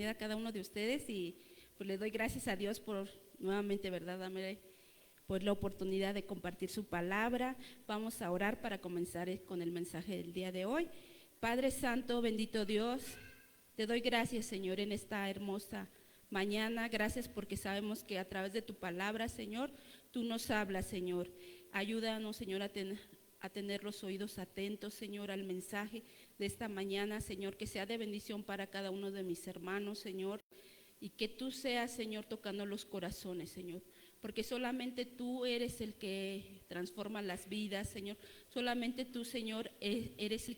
A cada uno de ustedes y pues le doy gracias a Dios por nuevamente, ¿verdad? Dame pues la oportunidad de compartir su palabra. Vamos a orar para comenzar con el mensaje del día de hoy. Padre Santo, bendito Dios, te doy gracias, Señor, en esta hermosa mañana. Gracias porque sabemos que a través de tu palabra, Señor, tú nos hablas, Señor. Ayúdanos, Señor, a tener los oídos atentos, Señor, al mensaje de esta mañana, Señor, que sea de bendición para cada uno de mis hermanos, Señor, y que tú seas, Señor, tocando los corazones, Señor, porque solamente tú eres el que transforma las vidas, Señor. Solamente tú, Señor, eres el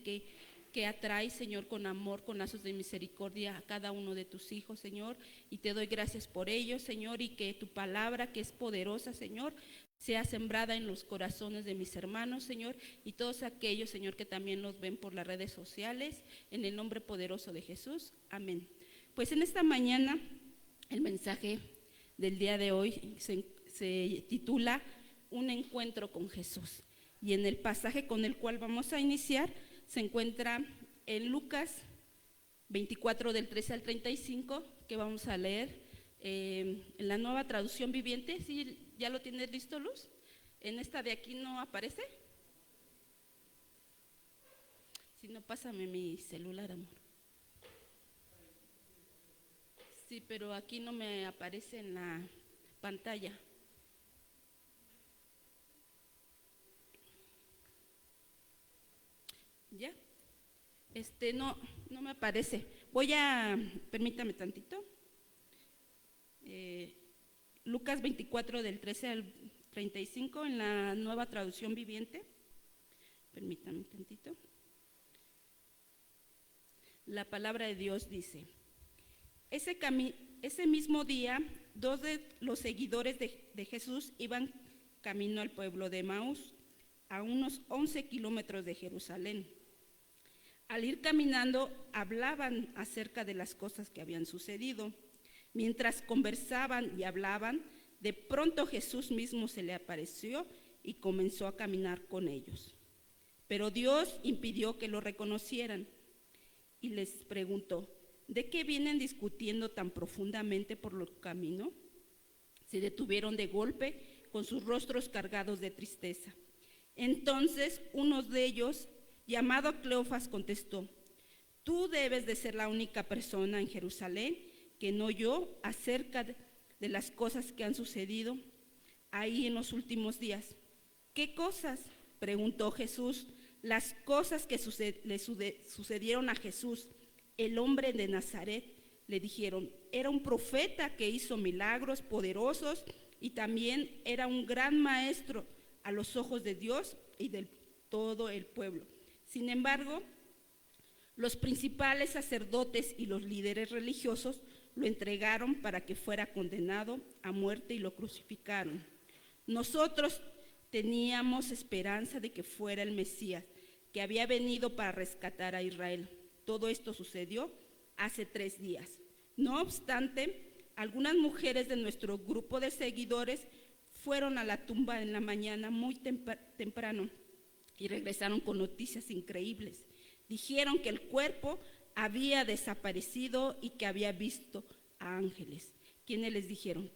que atrae, Señor, con amor, con lazos de misericordia a cada uno de tus hijos, Señor, y te doy gracias por ello, Señor, y que tu palabra, que es poderosa, Señor, sea sembrada en los corazones de mis hermanos, Señor, y todos aquellos, Señor, que también nos ven por las redes sociales, en el nombre poderoso de Jesús, amén. Pues en esta mañana, el mensaje del día de hoy se titula Un encuentro con Jesús, y en el pasaje con el cual vamos a iniciar, se encuentra en Lucas 24 del 13 al 35, que vamos a leer en la Nueva Traducción Viviente. ¿Sí, ya lo tienes listo, Luz? En esta de aquí no aparece. Si no, pásame mi celular, amor. Sí, pero aquí no me aparece en la pantalla. ¿Ya? No me aparece. Permítame tantito. Lucas 24 del 13 al 35 en la Nueva Traducción Viviente. Permítame tantito. La palabra de Dios dice: ese mismo día, dos de los seguidores de Jesús iban camino al pueblo de Emaús, a unos 11 kilómetros de Jerusalén. Al ir caminando, hablaban acerca de las cosas que habían sucedido. Mientras conversaban y hablaban, de pronto Jesús mismo se le apareció y comenzó a caminar con ellos. Pero Dios impidió que lo reconocieran y les preguntó: ¿de qué vienen discutiendo tan profundamente por el camino? Se detuvieron de golpe, con sus rostros cargados de tristeza. Entonces uno de ellos, llamado Cleofas, contestó: tú debes de ser la única persona en Jerusalén que no oyó acerca de las cosas que han sucedido ahí en los últimos días. ¿Qué cosas?, preguntó Jesús. Las cosas que le sucedieron a Jesús, el hombre de Nazaret, le dijeron. Era un profeta que hizo milagros poderosos y también era un gran maestro a los ojos de Dios y de todo el pueblo. Sin embargo, los principales sacerdotes y los líderes religiosos lo entregaron para que fuera condenado a muerte y lo crucificaron. Nosotros teníamos esperanza de que fuera el Mesías, que había venido para rescatar a Israel. Todo esto sucedió hace 3 días. No obstante, algunas mujeres de nuestro grupo de seguidores fueron a la tumba en la mañana muy temprano y regresaron con noticias increíbles. Dijeron que el cuerpo había desaparecido y que había visto a ángeles. ¿Quiénes les dijeron?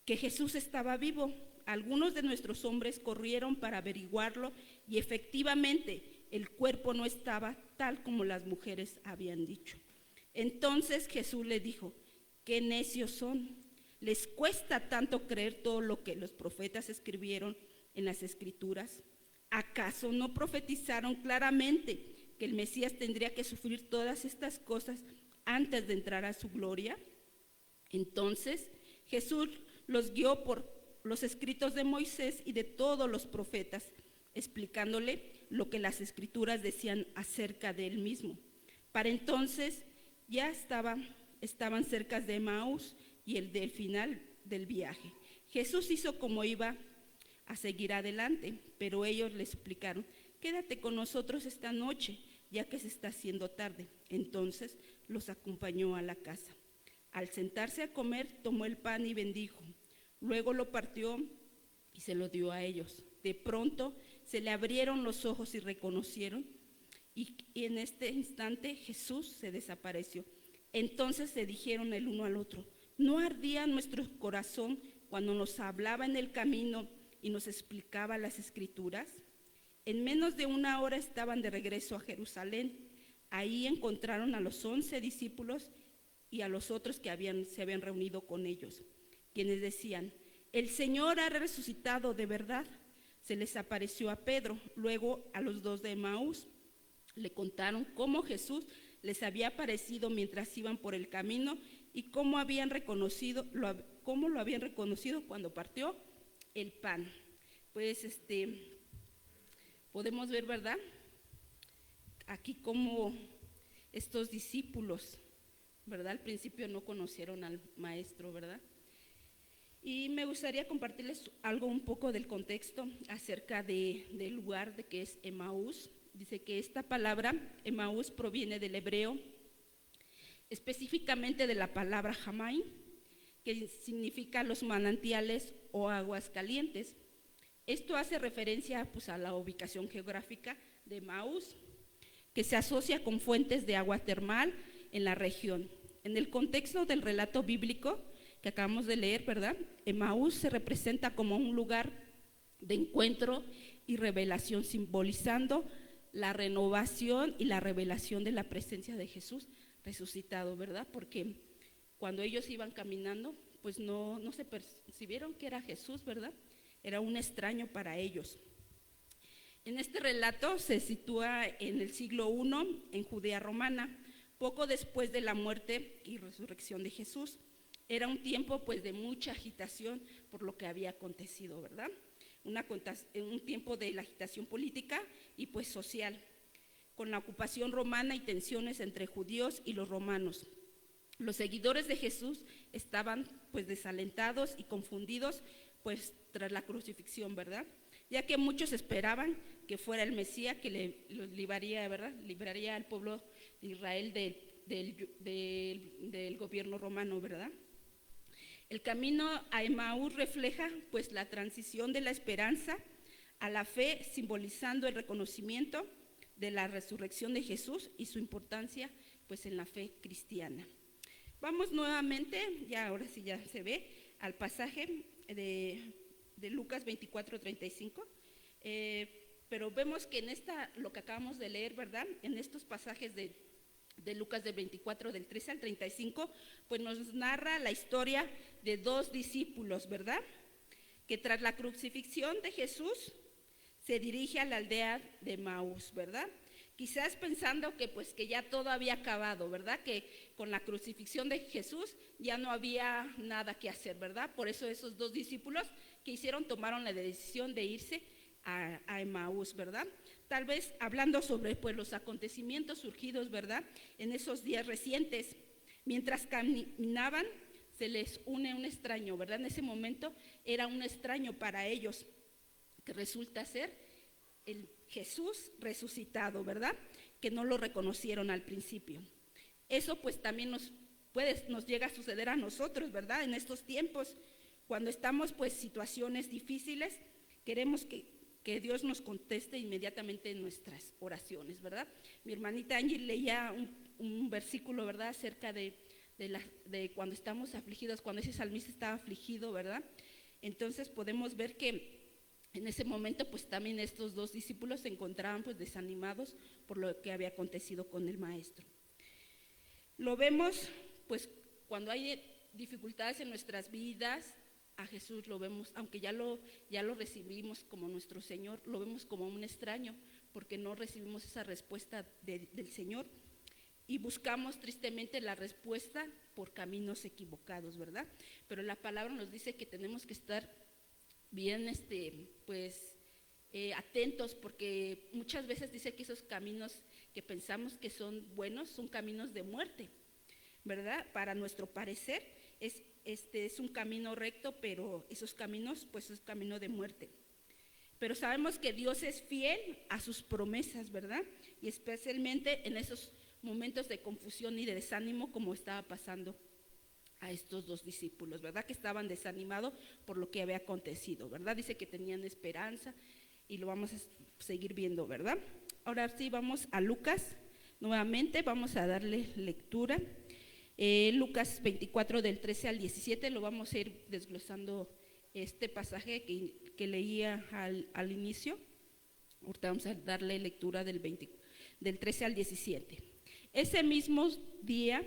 Que Jesús estaba vivo. Algunos de nuestros hombres corrieron para averiguarlo y efectivamente el cuerpo no estaba tal como las mujeres habían dicho. Entonces Jesús les dijo: qué necios son. ¿Les cuesta tanto creer todo lo que los profetas escribieron en las Escrituras? ¿Acaso no profetizaron claramente que el Mesías tendría que sufrir todas estas cosas antes de entrar a su gloria? Entonces Jesús los guió por los escritos de Moisés y de todos los profetas, explicándole lo que las Escrituras decían acerca de él mismo. Para entonces ya estaban cerca de Emaús y el del final del viaje. Jesús hizo como iba a seguir adelante, pero ellos le suplicaron: quédate con nosotros esta noche, ya que se está haciendo tarde. Entonces los acompañó a la casa. Al sentarse a comer, tomó el pan y bendijo. Luego lo partió y se lo dio a ellos. De pronto se le abrieron los ojos y reconocieron, y en este instante Jesús se desapareció. Entonces se dijeron el uno al otro: ¿no ardía nuestro corazón cuando nos hablaba en el camino y nos explicaba las Escrituras? En menos de una hora estaban de regreso a Jerusalén. Ahí encontraron a los 11 discípulos y a los otros que se habían reunido con ellos, quienes decían: el Señor ha resucitado de verdad. Se les apareció a Pedro, luego a los dos de Emaús. Le contaron cómo Jesús les había aparecido mientras iban por el camino y cómo lo habían reconocido cuando partió el pan. Pues podemos ver, ¿verdad?, aquí cómo estos discípulos, ¿verdad?, al principio no conocieron al maestro, ¿verdad? Y me gustaría compartirles algo un poco del contexto acerca del lugar de que es Emaús. Dice que esta palabra Emaús proviene del hebreo, específicamente de la palabra Jamaim, que significa los manantiales o aguas calientes. Esto hace referencia pues a la ubicación geográfica de Emaús, que se asocia con fuentes de agua termal en la región. En el contexto del relato bíblico que acabamos de leer, ¿verdad?, Emaús se representa como un lugar de encuentro y revelación, simbolizando la renovación y la revelación de la presencia de Jesús resucitado, ¿verdad? Porque cuando ellos iban caminando, pues no se percibieron que era Jesús, ¿verdad? Era un extraño para ellos. En este relato se sitúa en el siglo I en Judea romana, poco después de la muerte y resurrección de Jesús. Era un tiempo pues de mucha agitación por lo que había acontecido, ¿verdad? Un tiempo de la agitación política y pues social, con la ocupación romana y tensiones entre judíos y los romanos. Los seguidores de Jesús estaban pues desalentados y confundidos pues tras la crucifixión, ¿verdad?, ya que muchos esperaban que fuera el Mesías que los libraría, ¿verdad?, libraría al pueblo de Israel del gobierno romano, ¿verdad? El camino a Emaús refleja pues la transición de la esperanza a la fe, simbolizando el reconocimiento de la resurrección de Jesús y su importancia pues en la fe cristiana. Vamos nuevamente, ya ahora sí ya se ve, al pasaje de Lucas 24:35, pero vemos que en lo que acabamos de leer, ¿verdad?, en estos pasajes de Lucas del 24, del 13 al 35, pues nos narra la historia de dos discípulos, ¿verdad?, que tras la crucifixión de Jesús se dirige a la aldea de Emaús, ¿verdad? Quizás pensando que pues que ya todo había acabado, ¿verdad?, que con la crucifixión de Jesús ya no había nada que hacer, ¿verdad? Por eso esos dos discípulos que tomaron la decisión de irse a Emaús, ¿verdad? Tal vez hablando sobre pues los acontecimientos surgidos, ¿verdad?, en esos días recientes. Mientras caminaban se les une un extraño, ¿verdad? En ese momento era un extraño para ellos, que resulta ser el Jesús resucitado, ¿verdad?, que no lo reconocieron al principio. Eso pues también nos llega a suceder a nosotros, ¿verdad?, en estos tiempos, cuando estamos pues situaciones difíciles, queremos que Dios nos conteste inmediatamente en nuestras oraciones, ¿verdad? Mi hermanita Angie leía un versículo, ¿verdad?, acerca de cuando estamos afligidos, cuando ese salmista estaba afligido, ¿verdad? Entonces podemos ver que en ese momento pues también estos dos discípulos se encontraban pues desanimados por lo que había acontecido con el maestro. Lo vemos pues cuando hay dificultades en nuestras vidas. A Jesús lo vemos, aunque ya lo recibimos como nuestro Señor, lo vemos como un extraño, porque no recibimos esa respuesta del Señor y buscamos tristemente la respuesta por caminos equivocados, ¿verdad? Pero la palabra nos dice que tenemos que estar bien atentos, porque muchas veces dice que esos caminos que pensamos que son buenos son caminos de muerte, ¿verdad? Para nuestro parecer es un camino recto, pero esos caminos pues es camino de muerte. Pero sabemos que Dios es fiel a sus promesas, ¿verdad? Y especialmente en esos momentos de confusión y de desánimo, como estaba pasando a estos dos discípulos, ¿verdad?, que estaban desanimados por lo que había acontecido, ¿verdad? Dice que tenían esperanza y lo vamos a seguir viendo, ¿verdad? Ahora sí vamos a Lucas, nuevamente vamos a darle lectura. Lucas 24 del 13 al 17, lo vamos a ir desglosando este pasaje que leía al inicio. Ahorita vamos a darle lectura del 13 al 17. Ese mismo día,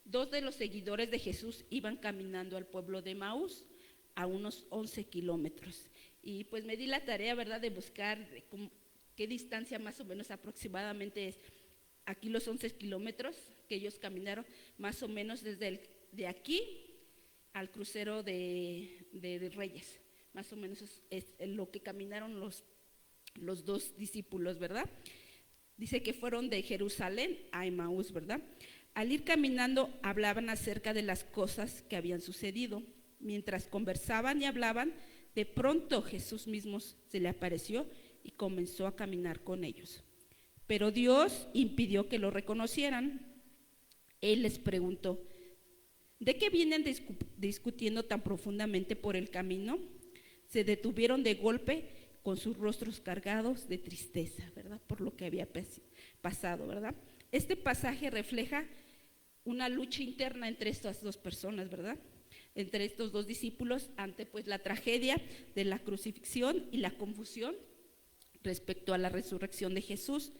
2 de los seguidores de Jesús iban caminando al pueblo de Emaús, a unos 11 kilómetros. Y pues me di la tarea, ¿verdad?, de buscar qué distancia más o menos aproximadamente es. Aquí los 11 kilómetros que ellos caminaron, más o menos de aquí al crucero de Reyes. Más o menos es lo que caminaron los dos discípulos, ¿verdad? Dice que fueron de Jerusalén a Emaús, ¿verdad? Al ir caminando hablaban acerca de las cosas que habían sucedido. Mientras conversaban y hablaban, de pronto Jesús mismo se le apareció y comenzó a caminar con ellos. Pero Dios impidió que lo reconocieran. Él les preguntó: ¿de qué vienen discutiendo tan profundamente por el camino? Se detuvieron de golpe con sus rostros cargados de tristeza, ¿verdad?, por lo que había pasado, ¿verdad? Este pasaje refleja una lucha interna entre estas dos personas, ¿verdad?, entre estos dos discípulos ante pues la tragedia de la crucifixión y la confusión respecto a la resurrección de Jesús.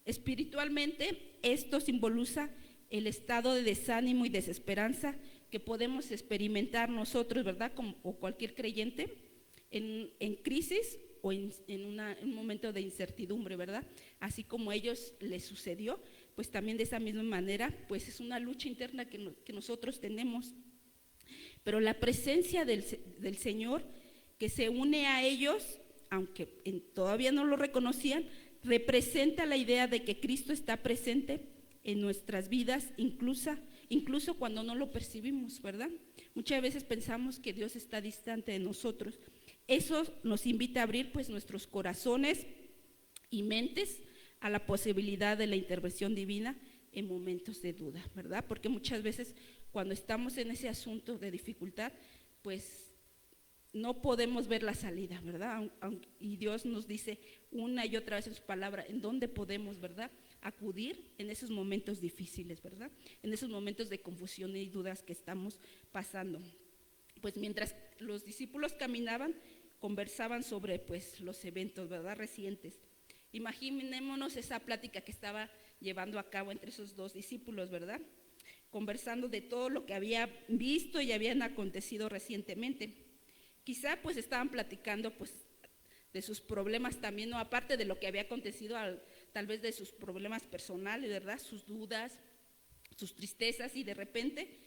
Espiritualmente, esto simboliza el estado de desánimo y desesperanza que podemos experimentar nosotros, ¿verdad?, o cualquier creyente en crisis o en un momento de incertidumbre, ¿verdad? Así como a ellos les sucedió, pues también de esa misma manera, pues es una lucha interna que nosotros tenemos. Pero la presencia del Señor que se une a ellos, aunque todavía no lo reconocían, representa la idea de que Cristo está presente en nuestras vidas, incluso cuando no lo percibimos, ¿verdad? Muchas veces pensamos que Dios está distante de nosotros. Eso nos invita a abrir pues nuestros corazones y mentes a la posibilidad de la intervención divina en momentos de duda, ¿verdad? Porque muchas veces cuando estamos en ese asunto de dificultad, pues no podemos ver la salida, ¿verdad? Y Dios nos dice una y otra vez en su palabra en dónde podemos, ¿verdad?, acudir en esos momentos difíciles, ¿verdad?, en esos momentos de confusión y dudas que estamos pasando. Pues mientras los discípulos caminaban, conversaban sobre pues los eventos, ¿verdad?, recientes. Imaginémonos esa plática que estaba llevando a cabo entre esos dos discípulos, ¿verdad?, conversando de todo lo que había visto y habían acontecido recientemente. Quizá pues estaban platicando pues de sus problemas también, no, aparte de lo que había acontecido, tal vez de sus problemas personales, ¿verdad?, sus dudas, sus tristezas, y de repente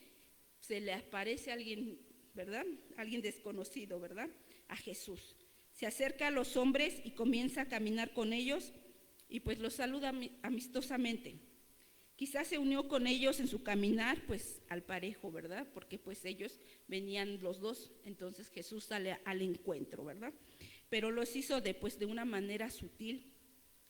se le aparece alguien, ¿verdad?, alguien desconocido, ¿verdad?, a Jesús. Se acerca a los hombres y comienza a caminar con ellos y pues los saluda amistosamente. Quizás se unió con ellos en su caminar pues al parejo, ¿verdad?, porque pues ellos venían los dos, entonces Jesús sale al encuentro, ¿verdad?, pero los hizo de una manera sutil.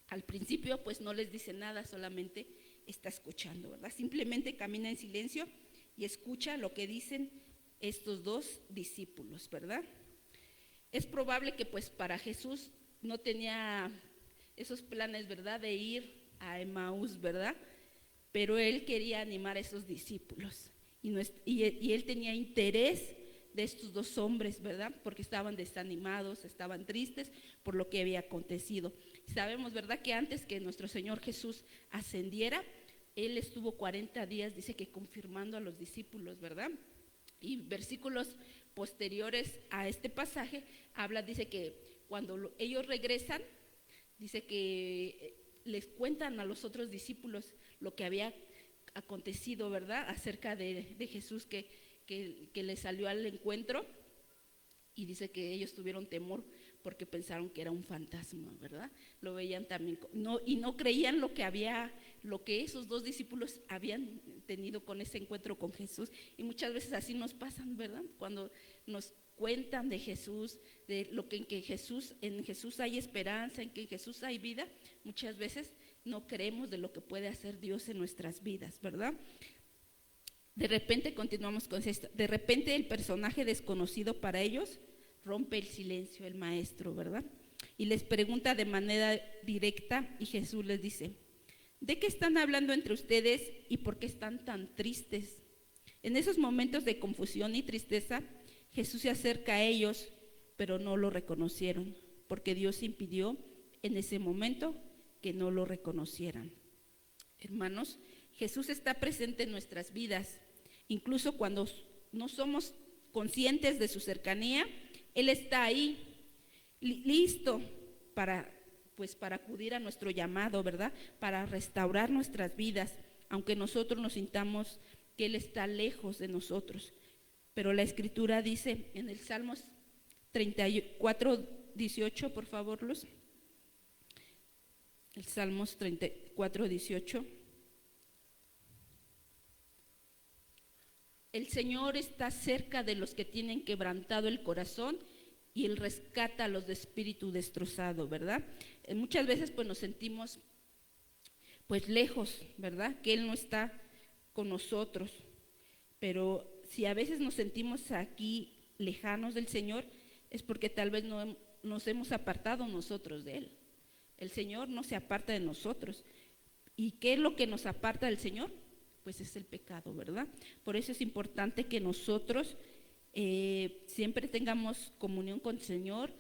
Al principio pues no les dice nada, solamente está escuchando, ¿verdad? Simplemente camina en silencio y escucha lo que dicen estos dos discípulos, ¿verdad? Es probable que pues para Jesús no tenía esos planes, ¿verdad?, de ir a Emaús, ¿verdad?, pero él quería animar a esos discípulos y él tenía interés de estos dos hombres, ¿verdad?, porque estaban desanimados, estaban tristes por lo que había acontecido. Sabemos, ¿verdad?, que antes que nuestro Señor Jesús ascendiera, él estuvo 40 días, dice que confirmando a los discípulos, ¿verdad? Y versículos posteriores a este pasaje dice que cuando ellos regresan, dice que les cuentan a los otros discípulos lo que había acontecido, ¿verdad?, acerca de Jesús que les salió al encuentro, y dice que ellos tuvieron temor porque pensaron que era un fantasma, ¿verdad? Lo veían también, y no creían lo que esos dos discípulos habían tenido con ese encuentro con Jesús. Y muchas veces así nos pasan, ¿verdad?, cuando nos cuentan de Jesús, de lo que en Jesús hay esperanza, en que en Jesús hay vida, muchas veces no creemos de lo que puede hacer Dios en nuestras vidas, ¿verdad? De repente, continuamos con esto, de repente el personaje desconocido para ellos rompe el silencio, el maestro, ¿verdad?, y les pregunta de manera directa, y Jesús les dice: ¿de qué están hablando entre ustedes y por qué están tan tristes? En esos momentos de confusión y tristeza, Jesús se acerca a ellos, pero no lo reconocieron, porque Dios impidió en ese momento que no lo reconocieran. Hermanos, Jesús está presente en nuestras vidas, incluso cuando no somos conscientes de su cercanía. Él está ahí, listo para acudir a nuestro llamado, ¿verdad? Para restaurar nuestras vidas, aunque nosotros nos sintamos que Él está lejos de nosotros. Pero la Escritura dice en el Salmos 34, 18, por favor, Luz. El Salmos 34, 18. El Señor está cerca de los que tienen quebrantado el corazón y Él rescata a los de espíritu destrozado, ¿verdad? Muchas veces pues nos sentimos pues lejos, ¿verdad? Que Él no está con nosotros, pero si a veces nos sentimos aquí lejanos del Señor, es porque tal vez no nos hemos apartado nosotros de Él. El Señor no se aparta de nosotros. ¿Y qué es lo que nos aparta del Señor? Pues es el pecado, ¿verdad? Por eso es importante que nosotros siempre tengamos comunión con el Señor,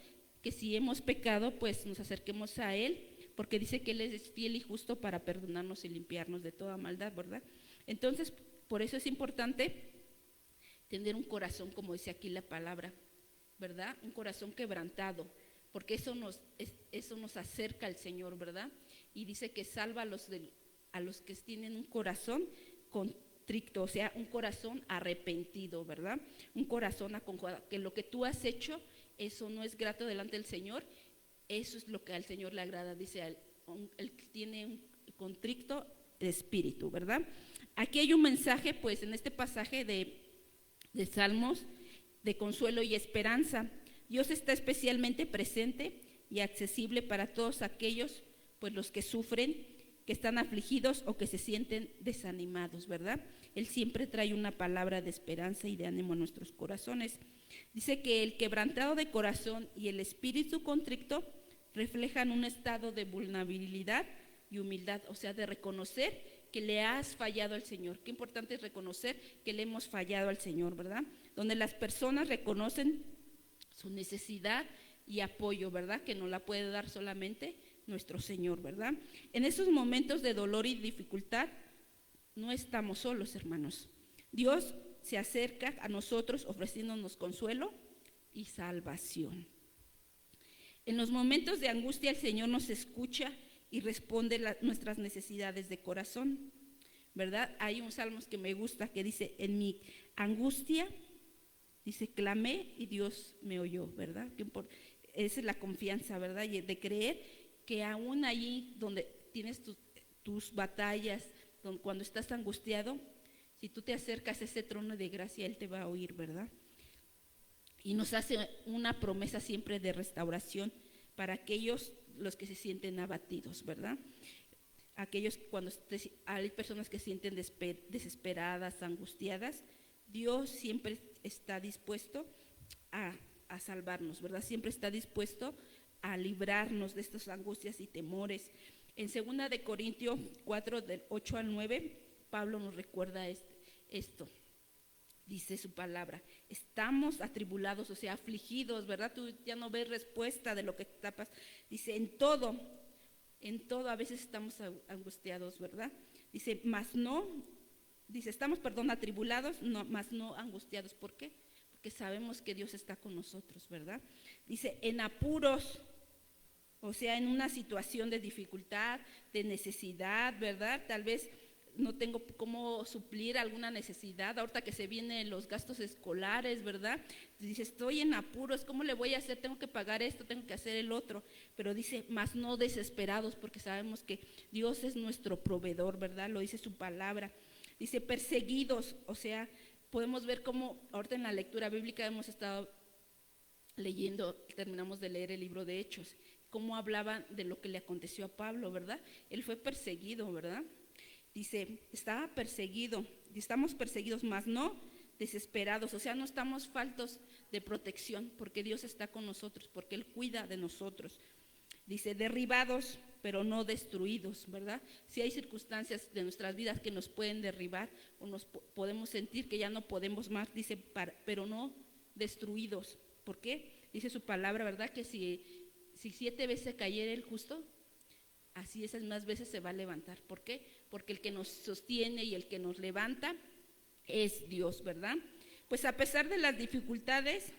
que si hemos pecado, pues nos acerquemos a Él, porque dice que Él es fiel y justo para perdonarnos y limpiarnos de toda maldad, ¿verdad? Entonces, por eso es importante tener un corazón, como dice aquí la palabra, ¿verdad? Un corazón quebrantado, porque eso nos acerca al Señor, ¿verdad? Y dice que salva a los que tienen un corazón contrito, o sea, un corazón arrepentido, ¿verdad? Un corazón aconjurado, que lo que tú has hecho, eso no es grato delante del Señor, eso es lo que al Señor le agrada, dice, el que tiene un contrito de espíritu, ¿verdad? Aquí hay un mensaje, pues, en este pasaje de Salmos, de consuelo y esperanza. Dios está especialmente presente y accesible para todos aquellos, pues, los que sufren, que están afligidos o que se sienten desanimados, ¿verdad? Él siempre trae una palabra de esperanza y de ánimo a nuestros corazones. Dice que el quebrantado de corazón y el espíritu contrito reflejan un estado de vulnerabilidad y humildad, o sea, de reconocer que le has fallado al Señor. Qué importante es reconocer que le hemos fallado al Señor, ¿verdad? Donde las personas reconocen su necesidad y apoyo, ¿verdad? Que no la puede dar solamente nuestro Señor, ¿verdad? En esos momentos de dolor y dificultad no estamos solos, hermanos. Dios se acerca a nosotros ofreciéndonos consuelo y salvación. En los momentos de angustia el Señor nos escucha y responde nuestras necesidades de corazón, ¿verdad? Hay un salmo que me gusta que dice, en mi angustia, dice, clamé y Dios me oyó, ¿verdad? Esa es la confianza, ¿verdad? Y de creer que aún allí donde tienes tus batallas, cuando estás angustiado, si tú te acercas a ese trono de gracia, Él te va a oír, ¿verdad? Y nos hace una promesa siempre de restauración para aquellos los que se sienten abatidos, ¿verdad? Aquellos cuando hay personas que se sienten desesperadas, angustiadas, Dios siempre está dispuesto a salvarnos, ¿verdad? Siempre está dispuesto a librarnos de estas angustias y temores. En 2 de Corintios 4, del 8 al 9, Pablo nos recuerda esto. Dice su palabra, estamos atribulados, o sea, afligidos, ¿verdad? Tú ya no ves respuesta de lo que está pasando. Dice, en todo a veces estamos angustiados, ¿verdad? Dice, estamos, atribulados, mas no angustiados. ¿Por qué? Porque sabemos que Dios está con nosotros, ¿verdad? Dice, en apuros, o sea, en una situación de dificultad, de necesidad, ¿verdad? Tal vez no tengo cómo suplir alguna necesidad, ahorita que se vienen los gastos escolares, ¿verdad? Dice, estoy en apuros, ¿cómo le voy a hacer? Tengo que pagar esto, tengo que hacer el otro, pero dice, más no desesperados, porque sabemos que Dios es nuestro proveedor, ¿verdad? Lo dice su palabra. Dice, perseguidos, o sea, podemos ver cómo ahorita en la lectura bíblica hemos estado leyendo, terminamos de leer el libro de Hechos, cómo hablaban de lo que le aconteció a Pablo, ¿verdad? Él fue perseguido, ¿verdad? Dice, estaba perseguido, estamos perseguidos, mas no desesperados, o sea, no estamos faltos de protección, porque Dios está con nosotros, porque Él cuida de nosotros. Dice, derribados, pero no destruidos, ¿verdad? Si hay circunstancias de nuestras vidas que nos pueden derribar o nos podemos sentir que ya no podemos más, dice, pero no destruidos. ¿Por qué? Dice su palabra, ¿verdad? Que si 7 veces cayera el justo, así esas más veces se va a levantar. ¿Por qué? Porque el que nos sostiene y el que nos levanta es Dios, ¿verdad? Pues a pesar de las dificultades,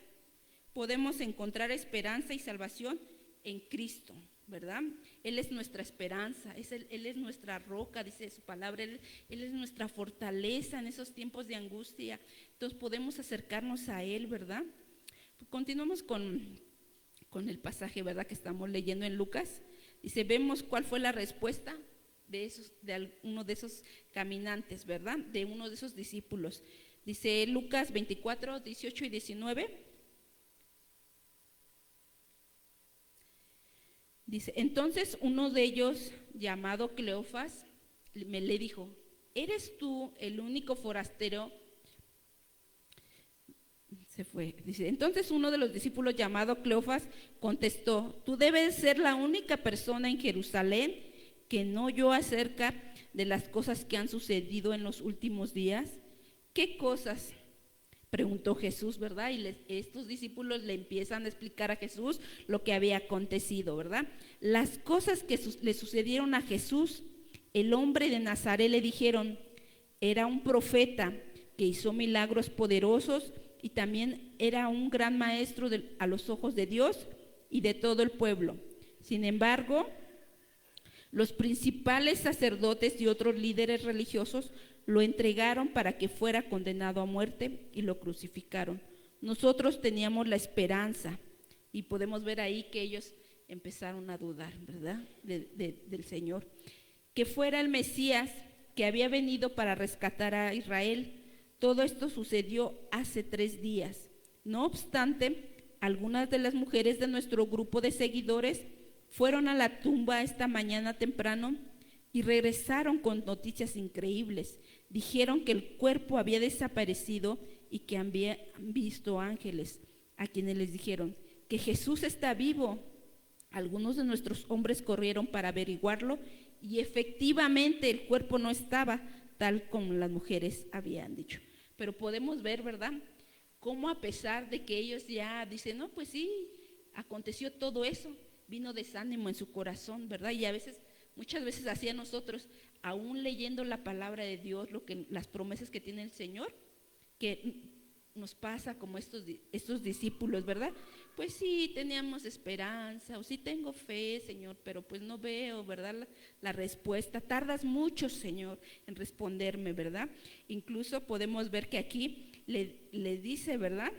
podemos encontrar esperanza y salvación en Cristo, ¿verdad? Él es nuestra esperanza, Él es nuestra roca, dice su palabra, Él es nuestra fortaleza en esos tiempos de angustia. Entonces podemos acercarnos a Él, ¿verdad? Continuamos con el pasaje, ¿verdad?, que estamos leyendo en Lucas. Dice, vemos cuál fue la respuesta de uno de esos caminantes, ¿verdad?, de uno de esos discípulos. Dice Lucas 24, 18 y 19. Dice, entonces uno de ellos, llamado Cleofas, le dijo, ¿eres tú el único forastero? Se fue. Dice, entonces uno de los discípulos, llamado Cleofas, contestó, tú debes ser la única persona en Jerusalén que no oyó acerca de las cosas que han sucedido en los últimos días. ¿Qué cosas?, preguntó Jesús, ¿verdad? Y estos discípulos le empiezan a explicar a Jesús lo que había acontecido, ¿verdad? Las cosas que le sucedieron a Jesús, el hombre de Nazaret, le dijeron, era un profeta que hizo milagros poderosos y también era un gran maestro a los ojos de Dios y de todo el pueblo. Sin embargo, los principales sacerdotes y otros líderes religiosos lo entregaron para que fuera condenado a muerte y lo crucificaron. Nosotros teníamos la esperanza, y podemos ver ahí que ellos empezaron a dudar, ¿verdad?, del Señor, que fuera el Mesías que había venido para rescatar a Israel. Todo esto sucedió hace 3 días. No obstante, algunas de las mujeres de nuestro grupo de seguidores fueron a la tumba esta mañana temprano y regresaron con noticias increíbles. Dijeron que el cuerpo había desaparecido y que habían visto ángeles, a quienes les dijeron que Jesús está vivo. Algunos de nuestros hombres corrieron para averiguarlo y efectivamente el cuerpo no estaba tal como las mujeres habían dicho. Pero podemos ver, ¿verdad?, cómo a pesar de que ellos ya dicen, no, pues sí, aconteció todo eso, vino desánimo en su corazón, ¿verdad? Y muchas veces así a nosotros, aún leyendo la palabra de Dios, las promesas que tiene el Señor, que nos pasa como estos discípulos, ¿verdad? Pues sí, teníamos esperanza, o sí tengo fe, Señor, pero pues no veo, ¿verdad?, la respuesta. Tardas mucho, Señor, en responderme, ¿verdad? Incluso podemos ver que aquí le dice, ¿verdad?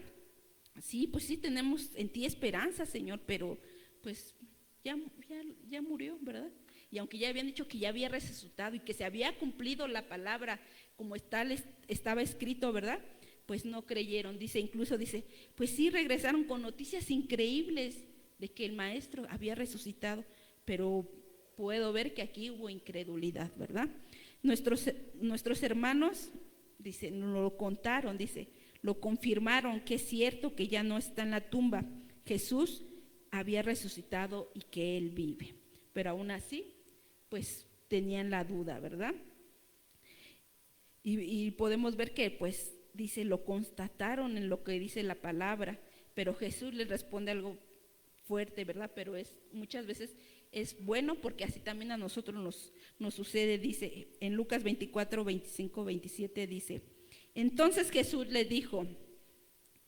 Sí, pues sí tenemos en ti esperanza, Señor, pero pues ya murió, ¿verdad? Y aunque ya habían dicho que ya había resucitado y que se había cumplido la palabra como estaba escrito, ¿verdad?, pues no creyeron. Incluso dice, pues sí regresaron con noticias increíbles de que el maestro había resucitado, pero puedo ver que aquí hubo incredulidad, ¿verdad? Nuestros hermanos, dice, nos lo contaron, dice, lo confirmaron que es cierto que ya no está en la tumba. Jesús había resucitado y que Él vive. Pero aún así, pues tenían la duda, ¿verdad? Y podemos ver que, pues, dice, lo constataron en lo que dice la palabra, pero Jesús les responde algo fuerte, ¿verdad? Pero muchas veces es bueno, porque así también a nosotros nos sucede. Dice en Lucas 24, 25, 27, dice, entonces Jesús les dijo,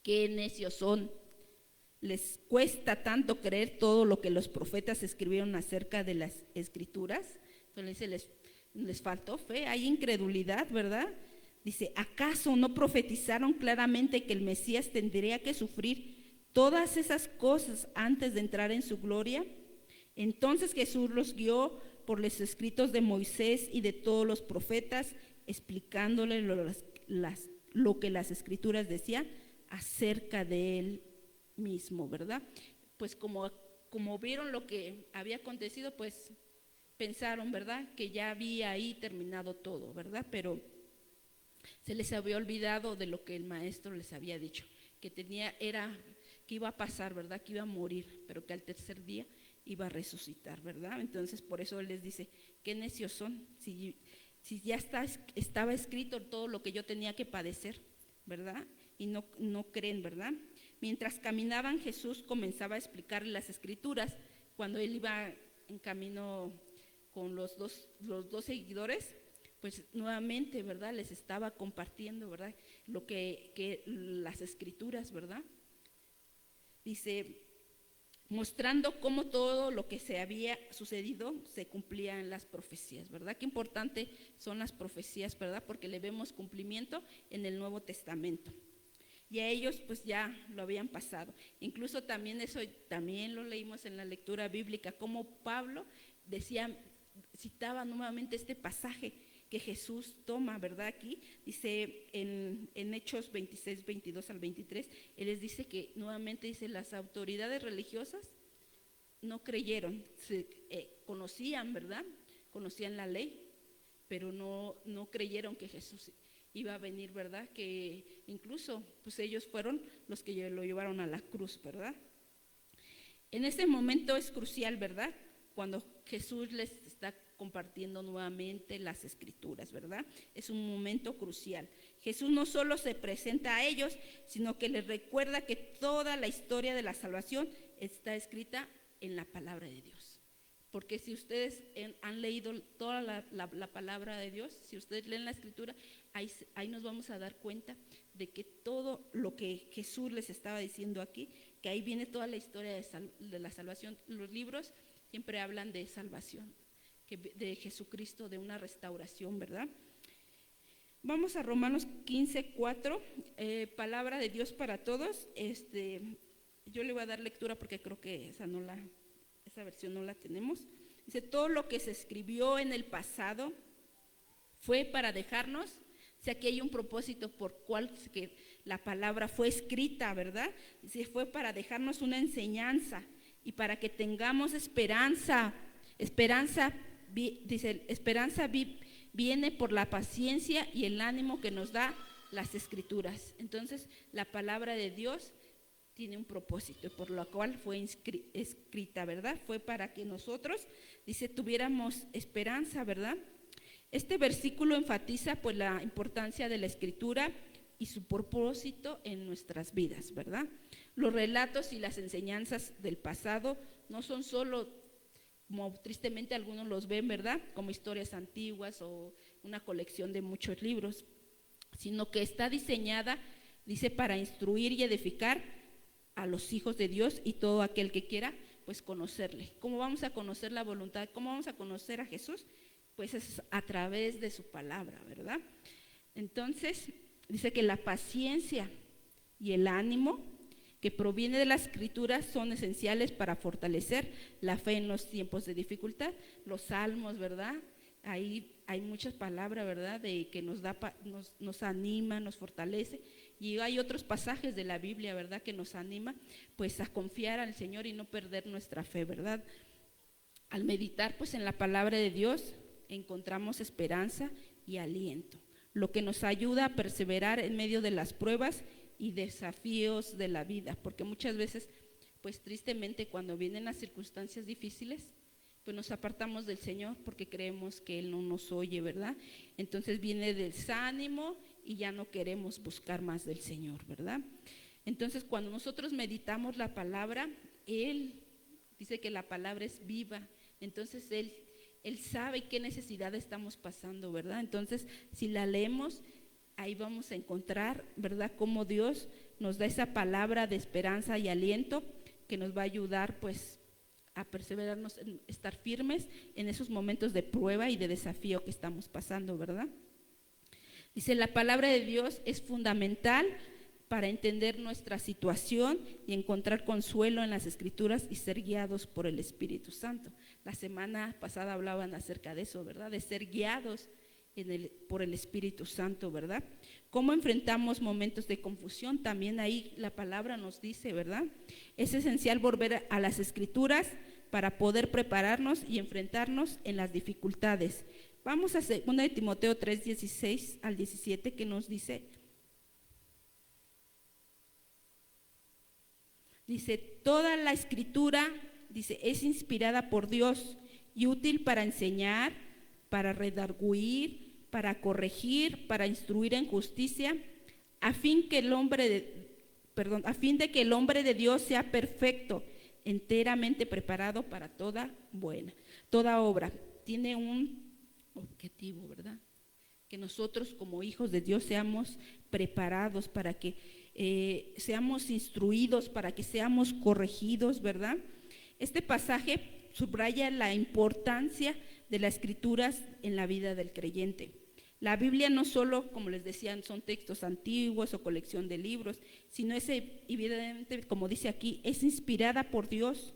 qué necios son, les cuesta tanto creer todo lo que los profetas escribieron acerca de las escrituras. Entonces les faltó fe, hay incredulidad, ¿verdad? Dice, ¿acaso no profetizaron claramente que el Mesías tendría que sufrir todas esas cosas antes de entrar en su gloria? Entonces Jesús los guió por los escritos de Moisés y de todos los profetas, explicándoles lo que las escrituras decían acerca de él mismo, ¿verdad? Pues como vieron lo que había acontecido, pues pensaron, ¿verdad?, que ya había ahí terminado todo, ¿verdad? Pero se les había olvidado de lo que el maestro les había dicho, que iba a pasar, ¿verdad?, que iba a morir, pero que al tercer día iba a resucitar, ¿verdad? Entonces por eso Él les dice, qué necios son, si ya estaba escrito todo lo que yo tenía que padecer, ¿verdad? Y no creen, ¿verdad? Mientras caminaban, Jesús comenzaba a explicarle las Escrituras. Cuando Él iba en camino con los dos seguidores, pues nuevamente, ¿verdad? Les estaba compartiendo, ¿verdad? Lo que las Escrituras, ¿verdad? Dice, mostrando cómo todo lo que se había sucedido se cumplía en las profecías, ¿verdad? Qué importante son las profecías, ¿verdad? Porque le vemos cumplimiento en el Nuevo Testamento. Y a ellos pues ya lo habían pasado. Incluso también eso también lo leímos en la lectura bíblica, como Pablo citaba nuevamente este pasaje que Jesús toma, ¿verdad? Aquí dice en Hechos 26, 22 al 23, Él les dice que nuevamente dice, las autoridades religiosas no creyeron, conocían, ¿verdad? Conocían la ley, pero no creyeron que Jesús iba a venir, ¿verdad? Que incluso pues ellos fueron los que lo llevaron a la cruz, ¿verdad? En ese momento es crucial, ¿verdad? Cuando Jesús les está compartiendo nuevamente las Escrituras, ¿verdad? Es un momento crucial. Jesús no solo se presenta a ellos, sino que les recuerda que toda la historia de la salvación está escrita en la palabra de Dios. Porque si ustedes han leído toda la palabra de Dios, si ustedes leen la Escritura, ahí nos vamos a dar cuenta de que todo lo que Jesús les estaba diciendo aquí, que ahí viene toda la historia de la salvación. Los libros siempre hablan de salvación, de Jesucristo, de una restauración, ¿verdad? Vamos a Romanos 15, 4, palabra de Dios para todos. Yo le voy a dar lectura porque creo que esa versión no la tenemos. Dice, todo lo que se escribió en el pasado fue para dejarnos, o sea que hay un propósito por cual que la palabra fue escrita, ¿verdad? Dice, fue para dejarnos una enseñanza y para que tengamos esperanza. Dice, esperanza viene por la paciencia y el ánimo que nos da las Escrituras. Entonces, la palabra de Dios tiene un propósito, por lo cual fue escrita, ¿verdad? Fue para que nosotros, dice, tuviéramos esperanza, ¿verdad? Este versículo enfatiza pues la importancia de la Escritura y su propósito en nuestras vidas, ¿verdad? Los relatos y las enseñanzas del pasado no son solo, como tristemente algunos los ven, ¿verdad?, como historias antiguas o una colección de muchos libros, sino que está diseñada, dice, para instruir y edificar a los hijos de Dios y todo aquel que quiera pues conocerle. ¿Cómo vamos a conocer la voluntad? ¿Cómo vamos a conocer a Jesús? Pues es a través de su palabra, ¿verdad? Entonces dice que la paciencia y el ánimo que proviene de las Escrituras son esenciales para fortalecer la fe en los tiempos de dificultad. Los salmos, ¿verdad? Ahí hay muchas palabras, ¿verdad?, de que nos anima, nos fortalece. Y hay otros pasajes de la Biblia, ¿verdad?, que nos anima pues a confiar al Señor y no perder nuestra fe, ¿verdad? Al meditar pues en la palabra de Dios encontramos esperanza y aliento, lo que nos ayuda a perseverar en medio de las pruebas y desafíos de la vida, porque muchas veces pues tristemente cuando vienen las circunstancias difíciles pues nos apartamos del Señor porque creemos que Él no nos oye, ¿verdad? Entonces viene el desánimo y ya no queremos buscar más del Señor, ¿verdad? Entonces cuando nosotros meditamos la palabra, Él dice que la palabra es viva, entonces Él sabe qué necesidad estamos pasando, ¿verdad? Entonces si la leemos, ahí vamos a encontrar, ¿verdad?, cómo Dios nos da esa palabra de esperanza y aliento que nos va a ayudar pues a perseverarnos, en estar firmes en esos momentos de prueba y de desafío que estamos pasando, ¿verdad? Dice, la palabra de Dios es fundamental para entender nuestra situación y encontrar consuelo en las Escrituras y ser guiados por el Espíritu Santo. La semana pasada hablaban acerca de eso, ¿verdad?, de ser guiados por el Espíritu Santo, ¿verdad? ¿Cómo enfrentamos momentos de confusión? También ahí la palabra nos dice, ¿verdad? Es esencial volver a las Escrituras para poder prepararnos y enfrentarnos en las dificultades. Vamos a 2 Timoteo 3, 16 al 17, que nos dice, toda la Escritura dice, es inspirada por Dios y útil para enseñar, para redarguir, para corregir, para instruir en justicia, a fin de que el hombre de Dios sea perfecto, enteramente preparado para toda obra. Tiene un objetivo, ¿verdad? Que nosotros como hijos de Dios seamos preparados para que seamos instruidos, para que seamos corregidos, ¿verdad? Este pasaje subraya la importancia de las escrituras en la vida del creyente. La Biblia no solo, como les decían, son textos antiguos o colección de libros, sino es evidentemente, como dice aquí, es inspirada por Dios.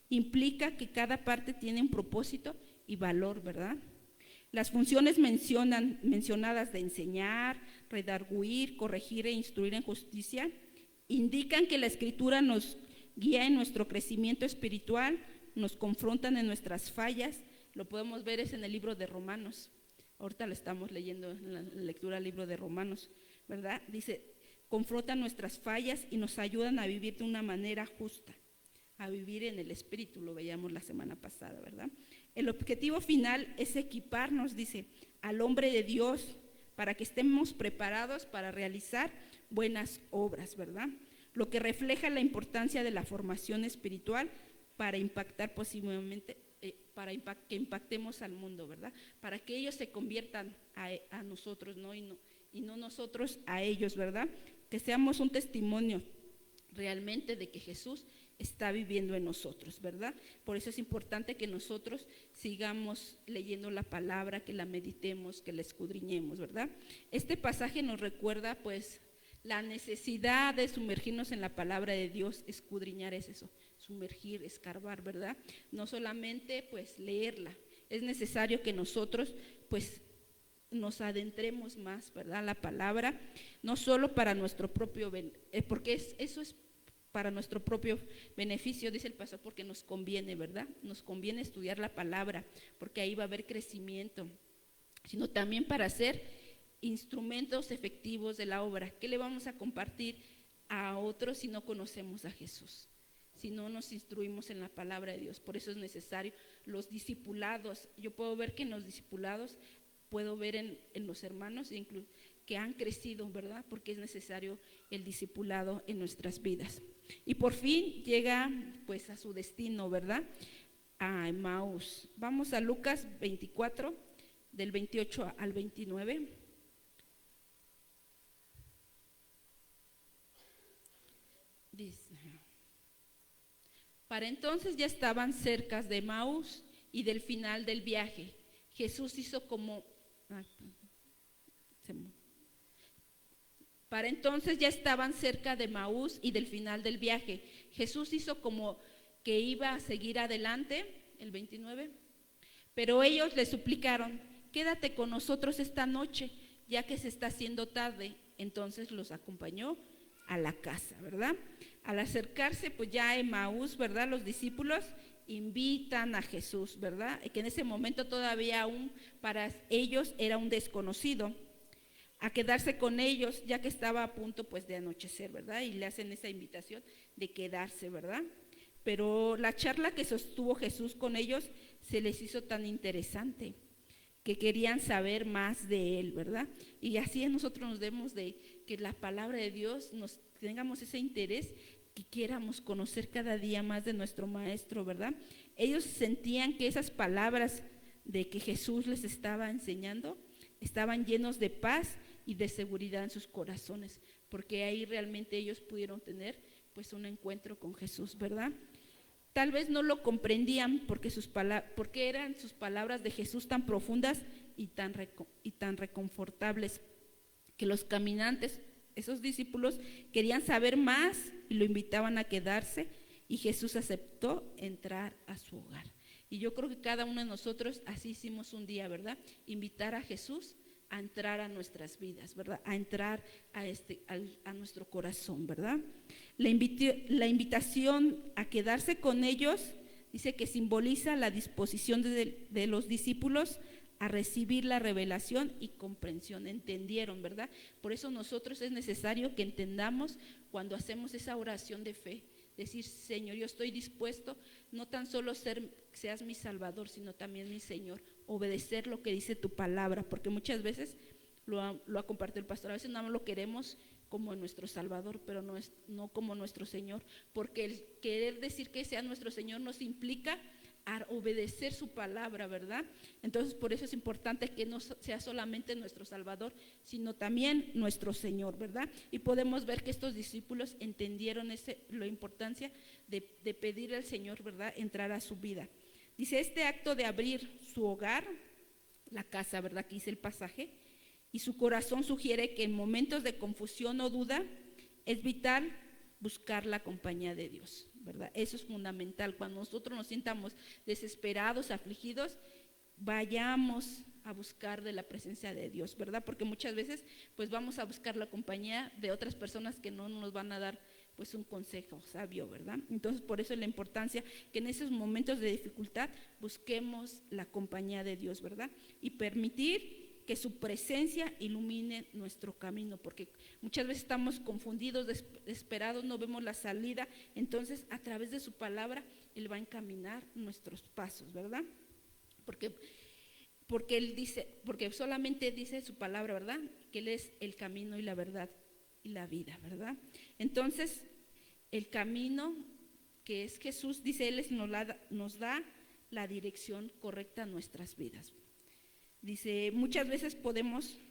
Implica que cada parte tiene un propósito y valor, ¿verdad? Las funciones mencionadas de enseñar, redarguir, corregir e instruir en justicia indican que la Escritura nos guía en nuestro crecimiento espiritual, nos confrontan en nuestras fallas. Lo podemos ver es en el libro de Romanos. Ahorita lo estamos leyendo en la lectura del libro de Romanos, ¿verdad? Dice, confrontan nuestras fallas y nos ayudan a vivir de una manera justa, a vivir en el Espíritu, lo veíamos la semana pasada, ¿verdad? El objetivo final es equiparnos, dice, al hombre de Dios para que estemos preparados para realizar buenas obras, ¿verdad? Lo que refleja la importancia de la formación espiritual para impactar posiblemente, que impactemos al mundo, ¿verdad? Para que ellos se conviertan a nosotros, ¿no? Y no nosotros a ellos, ¿verdad? Que seamos un testimonio realmente de que Jesús está viviendo en nosotros, ¿verdad? Por eso es importante que nosotros sigamos leyendo la palabra, que la meditemos, que la escudriñemos, ¿verdad? Este pasaje nos recuerda pues la necesidad de sumergirnos en la palabra de Dios. Escudriñar es eso, sumergir, escarbar, ¿verdad? No solamente pues leerla, es necesario que nosotros pues nos adentremos más, ¿verdad? La palabra, no solo para nuestro propio, porque eso es para nuestro propio beneficio, dice el pastor, porque nos conviene, ¿verdad? Nos conviene estudiar la palabra, porque ahí va a haber crecimiento, sino también para ser instrumentos efectivos de la obra. ¿Qué le vamos a compartir a otros si no conocemos a Jesús? Si no nos instruimos en la palabra de Dios. Por eso es necesario los discipulados. Yo puedo ver que en los discipulados, puedo ver en los hermanos que han crecido, ¿verdad? Porque es necesario el discipulado en nuestras vidas. Y por fin llega pues a su destino, ¿verdad? A Emaús. Vamos a Lucas 24, del 28 al 29. Dice, para entonces ya estaban cerca de Emaús y del final del viaje. Jesús hizo como... Para entonces ya estaban cerca de Emaús y del final del viaje. Jesús hizo como que iba a seguir adelante, el 29, pero ellos le suplicaron, quédate con nosotros esta noche, ya que se está haciendo tarde. Entonces los acompañó a la casa, ¿verdad? Al acercarse pues ya a Emaús, ¿verdad? Los discípulos invitan a Jesús, ¿verdad? Que en ese momento todavía aún para ellos era un desconocido, a quedarse con ellos, ya que estaba a punto pues de anochecer, ¿verdad? Y le hacen esa invitación de quedarse, ¿verdad? Pero la charla que sostuvo Jesús con ellos se les hizo tan interesante que querían saber más de él, ¿verdad? Y así nosotros nos debemos de que la palabra de Dios nos tengamos ese interés, que quieramos conocer cada día más de nuestro maestro, ¿verdad? Ellos sentían que esas palabras de que Jesús les estaba enseñando estaban llenos de paz y de seguridad en sus corazones, porque ahí realmente ellos pudieron tener pues un encuentro con Jesús, ¿verdad? Tal vez no lo comprendían porque eran sus palabras de Jesús tan profundas y tan reconfortables, que los caminantes, esos discípulos, querían saber más y lo invitaban a quedarse, y Jesús aceptó entrar a su hogar. Y yo creo que cada uno de nosotros así hicimos un día, ¿verdad? Invitar a Jesús a entrar a nuestras vidas, ¿verdad? A entrar a nuestro corazón, ¿verdad? La invitación a quedarse con ellos dice que simboliza la disposición de los discípulos a recibir la revelación y comprensión. Entendieron, ¿verdad? Por eso nosotros es necesario que entendamos cuando hacemos esa oración de fe, decir, Señor, yo estoy dispuesto, no tan solo seas mi Salvador, sino también mi Señor, obedecer lo que dice tu palabra, porque muchas veces lo ha compartido el pastor, a veces nada más lo queremos como nuestro Salvador, pero no como nuestro Señor, porque el querer decir que sea nuestro Señor nos implica a obedecer su palabra, ¿verdad? Entonces por eso es importante que no sea solamente nuestro Salvador, sino también nuestro Señor, ¿verdad? Y podemos ver que estos discípulos entendieron la importancia de pedir al Señor, ¿verdad?, entrar a su vida. Dice, este acto de abrir su hogar, la casa, ¿verdad?, que dice el pasaje, y su corazón sugiere que en momentos de confusión o duda es vital buscar la compañía de Dios, ¿verdad? Eso es fundamental. Cuando nosotros nos sintamos desesperados, afligidos, vayamos a buscar de la presencia de Dios, ¿verdad? Porque muchas veces pues vamos a buscar la compañía de otras personas que no nos van a dar pues un consejo sabio, ¿verdad? Entonces por eso es la importancia que en esos momentos de dificultad busquemos la compañía de Dios, ¿verdad? Y permitir que su presencia ilumine nuestro camino, porque muchas veces estamos confundidos, desesperados, no vemos la salida. Entonces a través de su palabra Él va a encaminar nuestros pasos, ¿verdad? Porque Él dice, porque solamente dice su palabra, ¿verdad?, que Él es el camino y la verdad y la vida, ¿verdad? Entonces el camino que es Jesús, dice Él, nos da la dirección correcta a nuestras vidas. Dice, muchas veces podemos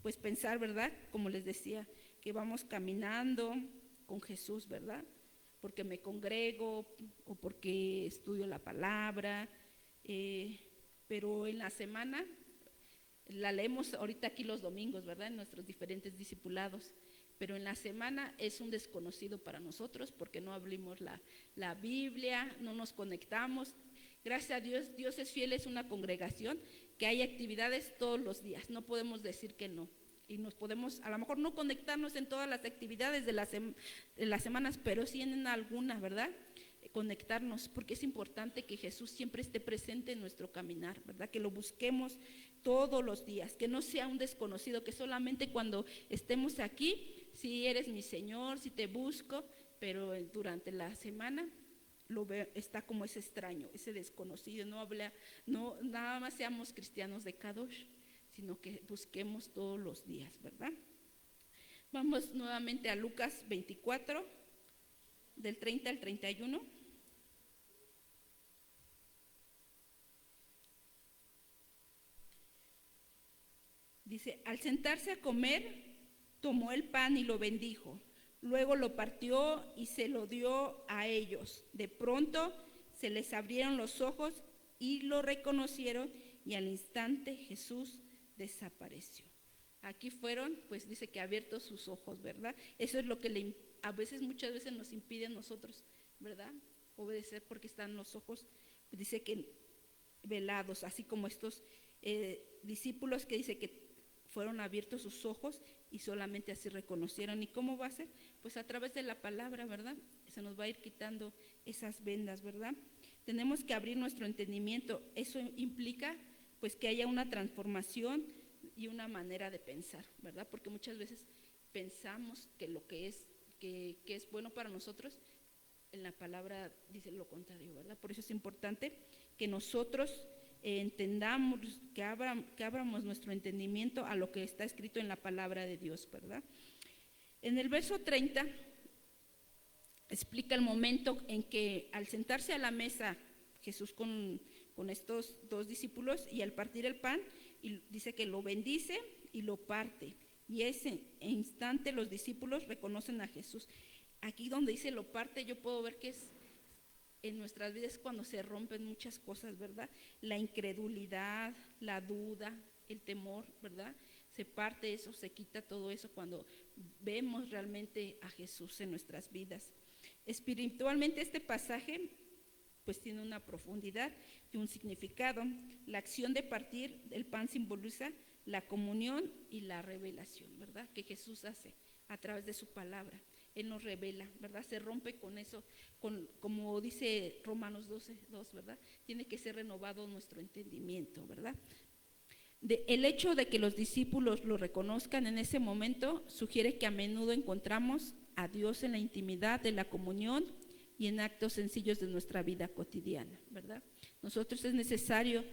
pues pensar, ¿verdad?, como les decía, que vamos caminando con Jesús, ¿verdad?, porque me congrego o porque estudio la palabra, pero en la semana la leemos ahorita aquí los domingos, ¿verdad?, en nuestros diferentes discipulados, pero en la semana es un desconocido para nosotros porque no abrimos la Biblia, no nos conectamos. Gracias a Dios, Dios es fiel, es una congregación que hay actividades todos los días, no podemos decir que no. Y nos podemos, a lo mejor no conectarnos en todas las actividades de las semanas, pero sí en algunas, ¿verdad?, conectarnos, porque es importante que Jesús siempre esté presente en nuestro caminar, ¿verdad?, que lo busquemos todos los días, que no sea un desconocido, que solamente cuando estemos aquí, si eres mi Señor, si te busco, pero durante la semana lo veo, está como ese extraño, ese desconocido. No nada más seamos cristianos de Kadosh, sino que busquemos todos los días, ¿verdad? Vamos nuevamente a Lucas 24, del 30 al 31. Dice, al sentarse a comer, tomó el pan y lo bendijo. Luego lo partió y se lo dio a ellos. De pronto se les abrieron los ojos y lo reconocieron, y al instante Jesús desapareció. Aquí fueron, pues dice que abiertos sus ojos, ¿verdad? Eso es lo que muchas veces nos impide a nosotros, ¿verdad?, obedecer, porque están los ojos, dice que velados, así como estos discípulos que dice que fueron abiertos sus ojos y solamente así reconocieron. ¿Y cómo va a ser? Pues a través de la palabra, ¿verdad? Se nos va a ir quitando esas vendas, ¿verdad? Tenemos que abrir nuestro entendimiento. Eso implica pues que haya una transformación y una manera de pensar, ¿verdad? Porque muchas veces pensamos que lo que es bueno para nosotros, en la palabra dice lo contrario, ¿verdad? Por eso es importante que nosotros entendamos, que abramos nuestro entendimiento a lo que está escrito en la palabra de Dios, ¿verdad? En el verso 30 explica el momento en que al sentarse a la mesa Jesús con estos dos discípulos, y al partir el pan, y dice que lo bendice y lo parte, y ese instante los discípulos reconocen a Jesús. Aquí donde dice lo parte, yo puedo ver que es en nuestras vidas cuando se rompen muchas cosas, ¿verdad? La incredulidad, la duda, el temor, ¿verdad? Se parte eso, se quita todo eso cuando vemos realmente a Jesús en nuestras vidas. Espiritualmente este pasaje pues tiene una profundidad y un significado. La acción de partir el pan simboliza la comunión y la revelación, ¿verdad?, que Jesús hace a través de su palabra. Él nos revela, ¿verdad? Se rompe con eso, como dice Romanos 12:2, ¿verdad? Tiene que ser renovado nuestro entendimiento, ¿verdad? El hecho de que los discípulos lo reconozcan en ese momento sugiere que a menudo encontramos a Dios en la intimidad de la comunión y en actos sencillos de nuestra vida cotidiana, ¿verdad? Nosotros es necesario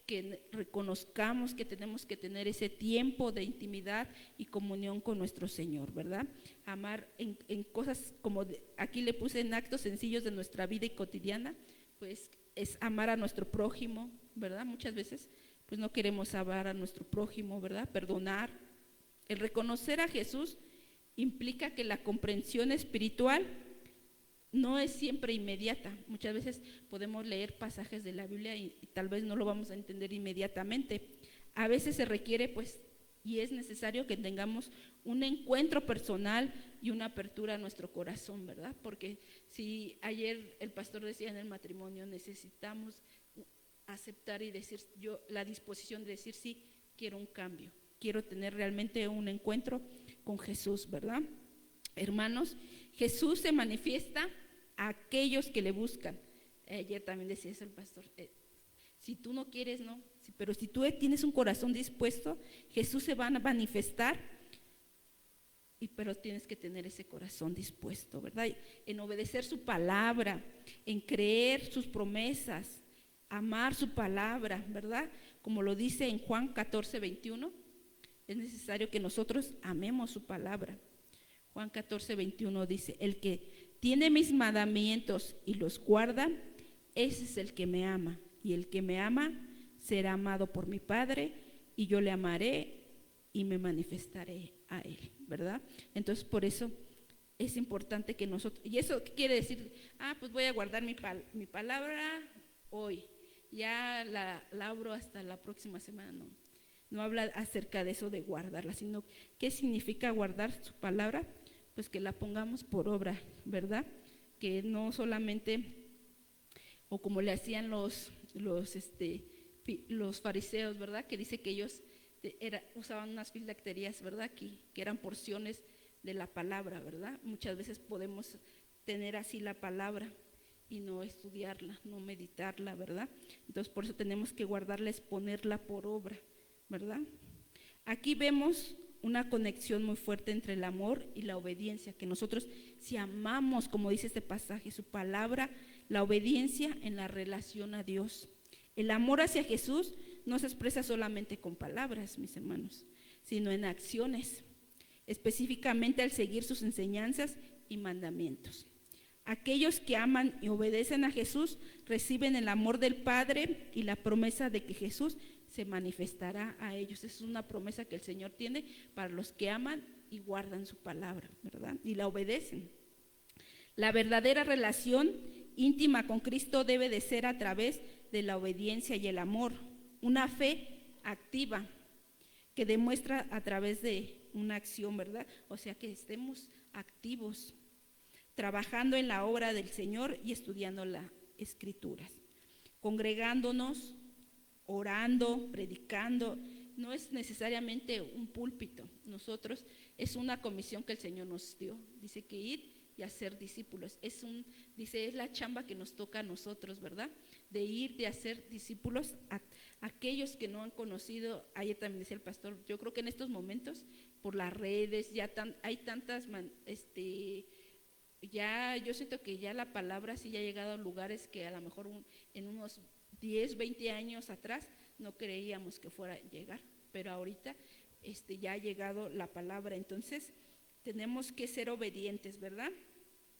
que reconozcamos que tenemos que tener ese tiempo de intimidad y comunión con nuestro Señor, ¿verdad? Amar en cosas como aquí le puse, en actos sencillos de nuestra vida y cotidiana, pues es amar a nuestro prójimo, ¿verdad? Muchas veces pues no queremos amar a nuestro prójimo, ¿verdad? Perdonar. El reconocer a Jesús implica que la comprensión espiritual no es siempre inmediata. Muchas veces podemos leer pasajes de la Biblia y tal vez no lo vamos a entender inmediatamente. A veces se requiere, pues, y es necesario que tengamos un encuentro personal y una apertura a nuestro corazón, ¿verdad? Porque si ayer el pastor decía en el matrimonio, necesitamos aceptar y decir, yo, la disposición de decir, sí, quiero un cambio, quiero tener realmente un encuentro con Jesús, ¿verdad? Hermanos, Jesús se manifiesta a aquellos que le buscan. Ayer también decía eso el pastor, si tú no quieres, no, pero si tú tienes un corazón dispuesto, Jesús se va a manifestar, pero tienes que tener ese corazón dispuesto, ¿verdad? En obedecer su palabra, en creer sus promesas, amar su palabra, ¿verdad? Como lo dice en Juan 14:21, es necesario que nosotros amemos su palabra. Juan 14:21 dice, el que tiene mis mandamientos y los guarda, ese es el que me ama, y el que me ama será amado por mi Padre, y yo le amaré y me manifestaré a él, ¿verdad? Entonces por eso es importante que nosotros, y eso quiere decir, pues voy a guardar mi palabra hoy, ya la abro hasta la próxima semana, no habla acerca de eso de guardarla, sino ¿qué significa guardar su palabra? Pues que la pongamos por obra, ¿verdad? Que no solamente, o como le hacían los fariseos, ¿verdad? Que dice que ellos usaban unas filacterías, ¿verdad? Que eran porciones de la palabra, ¿verdad? Muchas veces podemos tener así la palabra y no estudiarla, no meditarla, ¿verdad? Entonces por eso tenemos que guardarla, es ponerla por obra, ¿verdad? Aquí vemos una conexión muy fuerte entre el amor y la obediencia, que nosotros si amamos, como dice este pasaje, su palabra, la obediencia en la relación a Dios. El amor hacia Jesús no se expresa solamente con palabras, mis hermanos, sino en acciones, específicamente al seguir sus enseñanzas y mandamientos. Aquellos que aman y obedecen a Jesús reciben el amor del Padre y la promesa de que Jesús se manifestará a ellos. Es una promesa que el Señor tiene para los que aman y guardan su palabra, ¿verdad? Y la obedecen. La verdadera relación íntima con Cristo debe de ser a través de la obediencia y el amor, una fe activa que demuestra a través de una acción, ¿verdad? O sea, que estemos activos, trabajando en la obra del Señor y estudiando las Escrituras, congregándonos, orando, predicando. No es necesariamente un púlpito, nosotros es una comisión que el Señor nos dio, dice que ir y hacer discípulos, dice es la chamba que nos toca a nosotros, ¿verdad? De ir, de hacer discípulos a aquellos que no han conocido. Ayer también decía el pastor, yo creo que en estos momentos por las redes ya hay tantas ya yo siento que ya la palabra sí ya ha llegado a lugares que a lo mejor en unos 10, 20 años atrás no creíamos que fuera a llegar, pero ahorita ya ha llegado la palabra. Entonces tenemos que ser obedientes, ¿verdad?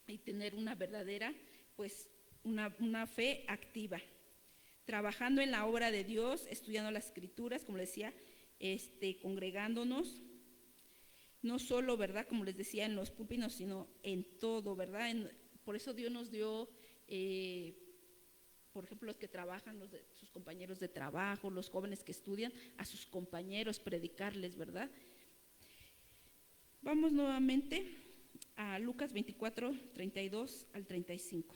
Y tener una verdadera, pues una fe activa, trabajando en la obra de Dios, estudiando las Escrituras, como les decía, congregándonos, no solo, ¿verdad? Como les decía, en los púlpitos, sino en todo, ¿verdad? Por eso Dios nos dio, por ejemplo, los que trabajan, sus compañeros de trabajo, los jóvenes que estudian, a sus compañeros, predicarles, ¿verdad? Vamos nuevamente a Lucas 24, 32 al 35.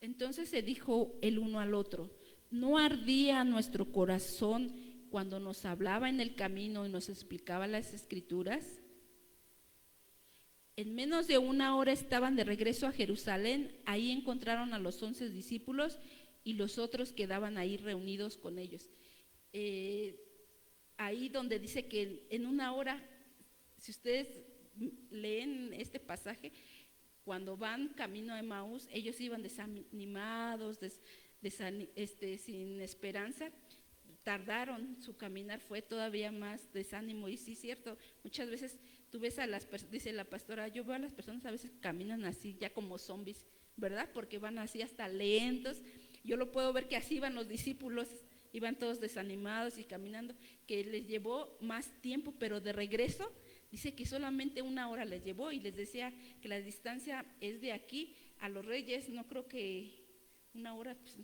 Entonces se dijo el uno al otro, ¿no ardía nuestro corazón cuando nos hablaba en el camino y nos explicaba las Escrituras? En menos de una hora estaban de regreso a Jerusalén. Ahí encontraron a los 11 discípulos y los otros quedaban ahí reunidos con ellos. Ahí donde dice que en una hora, si ustedes leen este pasaje, cuando van camino a Emaús, ellos iban desanimados, sin esperanza. Tardaron, su caminar fue todavía más desánimo. Y sí, cierto, muchas veces tú ves a las personas, dice la pastora, yo veo a las personas a veces caminan así, ya como zombies, ¿verdad? Porque van así hasta lentos. Yo lo puedo ver que así iban los discípulos, iban todos desanimados y caminando, que les llevó más tiempo, pero de regreso dice que solamente una hora les llevó, y les decía que la distancia es de aquí a Los Reyes, no creo que una hora, pues,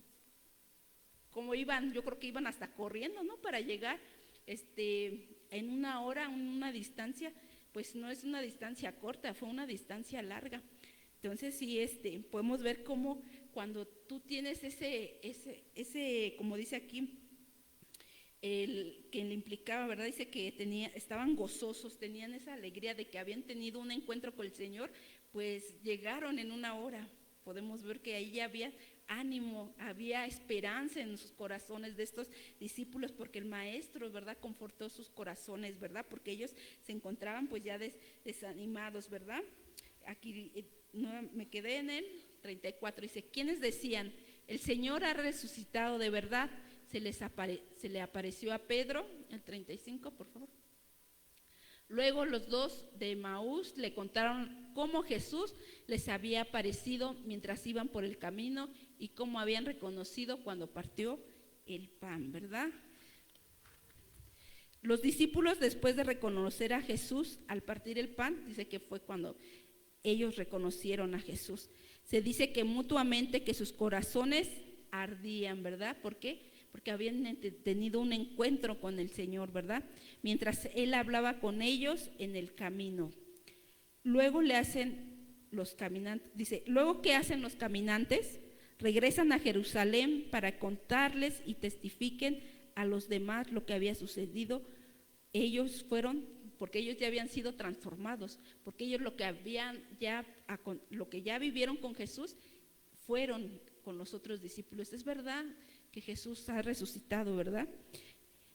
como iban, yo creo que iban hasta corriendo, ¿no? Para llegar en una hora, una distancia, pues no es una distancia corta, fue una distancia larga. Entonces sí, podemos ver cómo cuando tú tienes ese, como dice aquí, que le implicaba, ¿verdad? Dice que estaban gozosos, tenían esa alegría de que habían tenido un encuentro con el Señor, pues llegaron en una hora. Podemos ver que ahí ya había ánimo, había esperanza en sus corazones de estos discípulos, porque el maestro, ¿verdad?, confortó sus corazones, ¿verdad?, porque ellos se encontraban pues ya desanimados, ¿verdad? Aquí no, me quedé en el 34, dice, ¿quiénes decían? El Señor ha resucitado de verdad. Se le apareció a Pedro, el 35, por favor. Luego los dos de Emaús le contaron cómo Jesús les había aparecido mientras iban por el camino y cómo habían reconocido cuando partió el pan, ¿verdad? Los discípulos, después de reconocer a Jesús al partir el pan, dice que fue cuando ellos reconocieron a Jesús. Se dice que mutuamente que sus corazones ardían, ¿verdad? ¿Por qué? Porque habían tenido un encuentro con el Señor, ¿verdad? Mientras Él hablaba con ellos en el camino. Luego le hacen los caminantes, dice, luego que hacen los caminantes, regresan a Jerusalén para contarles y testifiquen a los demás lo que había sucedido. Ellos fueron, porque ellos ya habían sido transformados, porque ellos lo que ya vivieron con Jesús, fueron con los otros discípulos. Es verdad que Jesús ha resucitado, ¿verdad?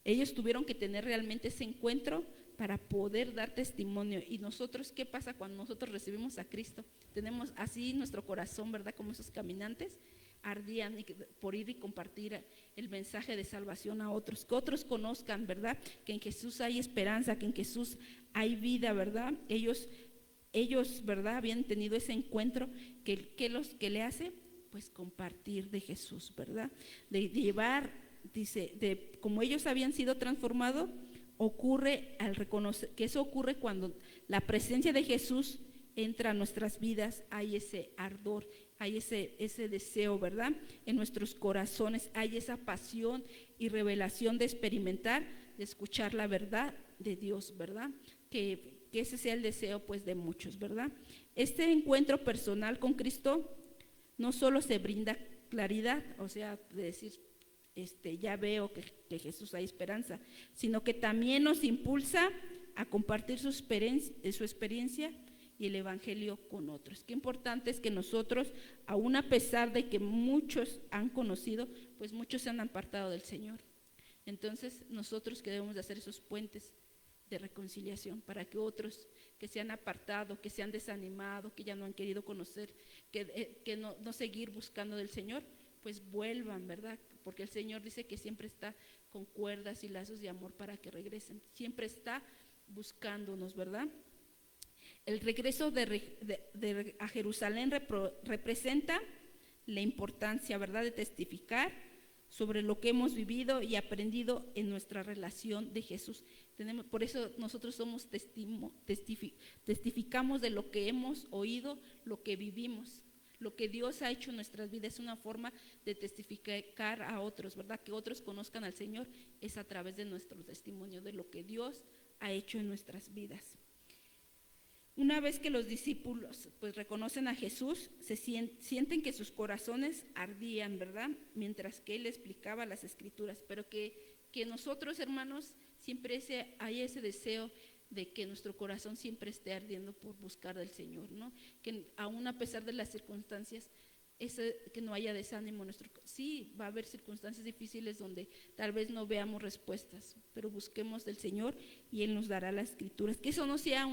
Ellos tuvieron que tener realmente ese encuentro para poder dar testimonio. Y nosotros, ¿qué pasa cuando nosotros recibimos a Cristo? Tenemos así nuestro corazón, ¿verdad? Como esos caminantes ardían por ir y compartir el mensaje de salvación a otros, que otros conozcan, ¿verdad? Que en Jesús hay esperanza, que en Jesús hay vida, ¿verdad? Ellos, ¿verdad?, habían tenido ese encuentro que le hace, pues compartir de Jesús, ¿verdad? De llevar, dice, como ellos habían sido transformados, ocurre al reconocer, que eso ocurre cuando la presencia de Jesús entra a nuestras vidas, hay ese ardor, hay ese deseo, ¿verdad? En nuestros corazones hay esa pasión y revelación de experimentar, de escuchar la verdad de Dios, ¿verdad? Que ese sea el deseo pues de muchos, ¿verdad? Este encuentro personal con Cristo no solo se brinda claridad, o sea, de decir, ya veo que Jesús hay esperanza, sino que también nos impulsa a compartir su experiencia y el evangelio con otros. Qué importante es que nosotros, aún a pesar de que muchos han conocido, pues muchos se han apartado del Señor. Entonces, nosotros que debemos de hacer esos puentes de reconciliación para que otros que se han apartado, que se han desanimado, que ya no han querido conocer, que no seguir buscando del Señor, pues vuelvan, ¿verdad? Porque el Señor dice que siempre está con cuerdas y lazos de amor para que regresen, siempre está buscándonos, ¿verdad? El regreso a Jerusalén representa la importancia, ¿verdad?, de testificar sobre lo que hemos vivido y aprendido en nuestra relación de Jesús. Por eso nosotros somos testificamos de lo que hemos oído, lo que vivimos, lo que Dios ha hecho en nuestras vidas. Es una forma de testificar a otros, ¿verdad? Que otros conozcan al Señor es a través de nuestro testimonio, de lo que Dios ha hecho en nuestras vidas. Una vez que los discípulos pues reconocen a Jesús, se sienten que sus corazones ardían, ¿verdad? Mientras que Él explicaba las Escrituras, pero que nosotros, hermanos, siempre hay ese deseo de que nuestro corazón siempre esté ardiendo por buscar del Señor, ¿no? Que aún a pesar de las circunstancias, que no haya desánimo. Sí, va a haber circunstancias difíciles donde tal vez no veamos respuestas, pero busquemos del Señor y Él nos dará las escrituras. Que eso no sea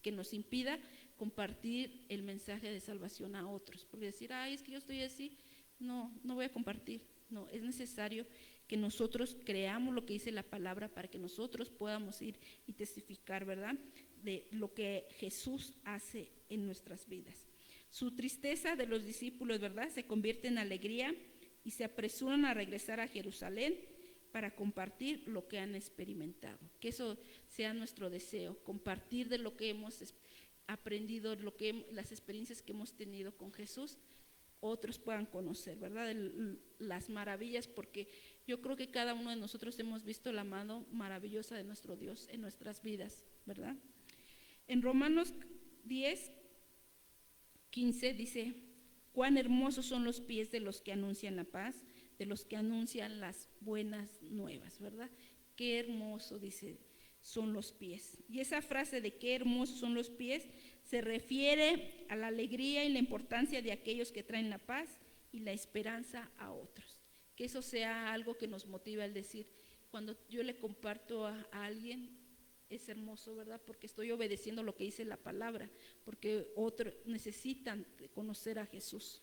que nos impida compartir el mensaje de salvación a otros, porque decir, ay, es que yo estoy así, no voy a compartir. No, es necesario que nosotros creamos lo que dice la palabra para que nosotros podamos ir y testificar, ¿verdad?, de lo que Jesús hace en nuestras vidas. Su tristeza de los discípulos, ¿verdad?, se convierte en alegría y se apresuran a regresar a Jerusalén para compartir lo que han experimentado. Que eso sea nuestro deseo, compartir de lo que hemos aprendido, las experiencias que hemos tenido con Jesús, otros puedan conocer, ¿verdad?, las maravillas, porque yo creo que cada uno de nosotros hemos visto la mano maravillosa de nuestro Dios en nuestras vidas, ¿verdad? En Romanos 10:15 dice, cuán hermosos son los pies de los que anuncian la paz, de los que anuncian las buenas nuevas, ¿verdad? Qué hermoso, dice, son los pies. Y esa frase de qué hermosos son los pies se refiere a la alegría y la importancia de aquellos que traen la paz y la esperanza a otros. Que eso sea algo que nos motive al decir, cuando yo le comparto a alguien, es hermoso, ¿verdad? Porque estoy obedeciendo lo que dice la palabra, porque otros necesitan conocer a Jesús.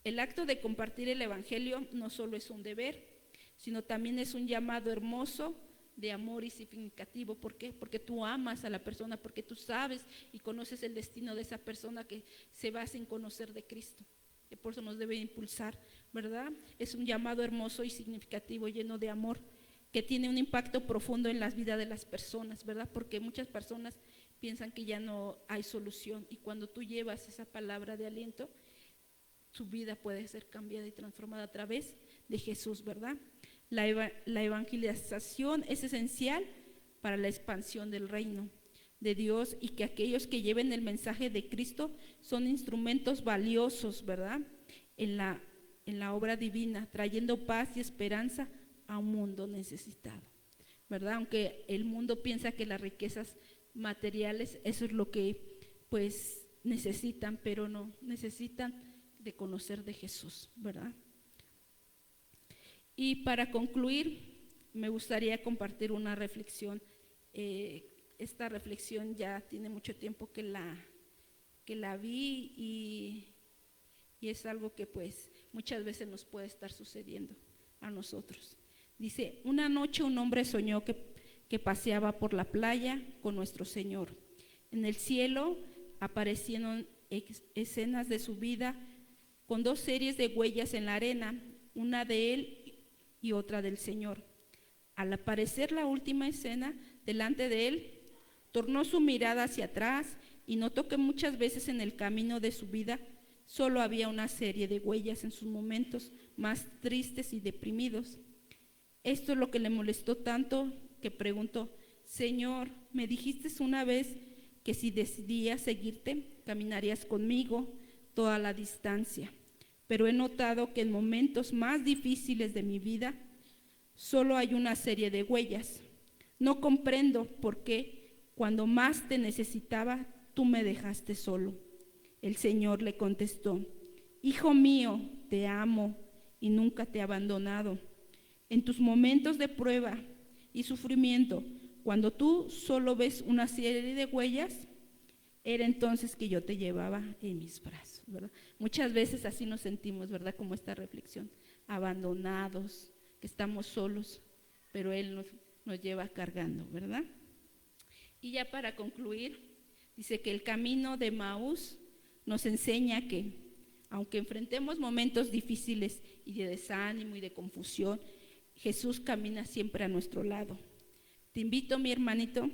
El acto de compartir el evangelio no solo es un deber, sino también es un llamado hermoso de amor y significativo. ¿Por qué? Porque tú amas a la persona, porque tú sabes y conoces el destino de esa persona que se va sin conocer de Cristo. Y por eso nos debe impulsar, ¿verdad? Es un llamado hermoso y significativo, lleno de amor, que tiene un impacto profundo en las vidas de las personas, ¿verdad? Porque muchas personas piensan que ya no hay solución, y cuando tú llevas esa palabra de aliento, su vida puede ser cambiada y transformada a través de Jesús, ¿verdad? La evangelización es esencial para la expansión del reino de Dios, y que aquellos que lleven el mensaje de Cristo son instrumentos valiosos, ¿verdad?, en la obra divina, trayendo paz y esperanza a un mundo necesitado, ¿verdad? Aunque el mundo piensa que las riquezas materiales, eso es lo que pues necesitan, pero no, necesitan de conocer de Jesús, ¿verdad? Y para concluir, me gustaría compartir una reflexión. Esta reflexión ya tiene mucho tiempo que la vi, y es algo que pues muchas veces nos puede estar sucediendo a nosotros. Dice, una noche un hombre soñó que paseaba por la playa con nuestro Señor. En el cielo aparecieron escenas de su vida con dos series de huellas en la arena, una de él y otra del Señor. Al aparecer la última escena delante de él, tornó su mirada hacia atrás y notó que muchas veces en el camino de su vida solo había una serie de huellas en sus momentos más tristes y deprimidos. Esto es lo que le molestó tanto que preguntó, Señor, me dijiste una vez que si decidía seguirte, caminarías conmigo toda la distancia, pero he notado que en momentos más difíciles de mi vida solo hay una serie de huellas. No comprendo por qué cuando más te necesitaba, tú me dejaste solo. El Señor le contestó, Hijo mío, te amo y nunca te he abandonado. En tus momentos de prueba y sufrimiento, cuando tú solo ves una serie de huellas, era entonces que yo te llevaba en mis brazos, ¿verdad? Muchas veces así nos sentimos, ¿verdad? Como esta reflexión, abandonados, que estamos solos, pero Él nos lleva cargando, ¿verdad? Y ya para concluir, dice que el camino de Emaús nos enseña que, aunque enfrentemos momentos difíciles y de desánimo y de confusión, Jesús camina siempre a nuestro lado. Te invito, mi hermanito,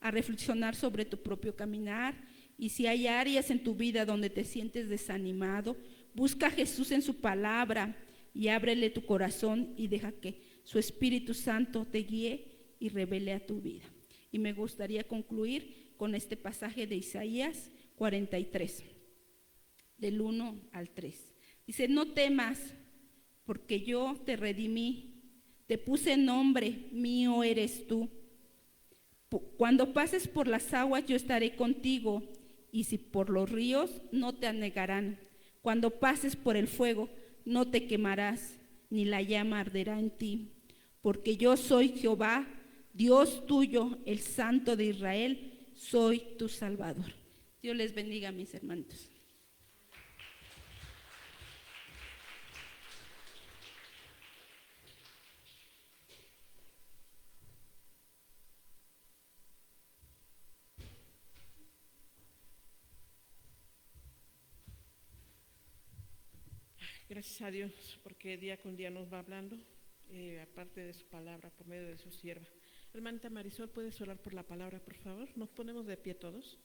a reflexionar sobre tu propio caminar, y si hay áreas en tu vida donde te sientes desanimado, busca a Jesús en su palabra y ábrele tu corazón y deja que su Espíritu Santo te guíe y revele a tu vida. Y me gustaría concluir con este pasaje de Isaías 43, del 1 al 3. Dice, no temas, porque yo te redimí, te puse nombre, mío eres tú. Cuando pases por las aguas, yo estaré contigo, y si por los ríos, no te anegarán. Cuando pases por el fuego, no te quemarás, ni la llama arderá en ti. Porque yo soy Jehová, Dios tuyo, el Santo de Israel, soy tu Salvador. Dios les bendiga, mis hermanos. Gracias a Dios, porque día con día nos va hablando, aparte de su palabra, por medio de su sierva. Hermanita Marisol, ¿puedes orar por la palabra, por favor? Nos ponemos de pie todos.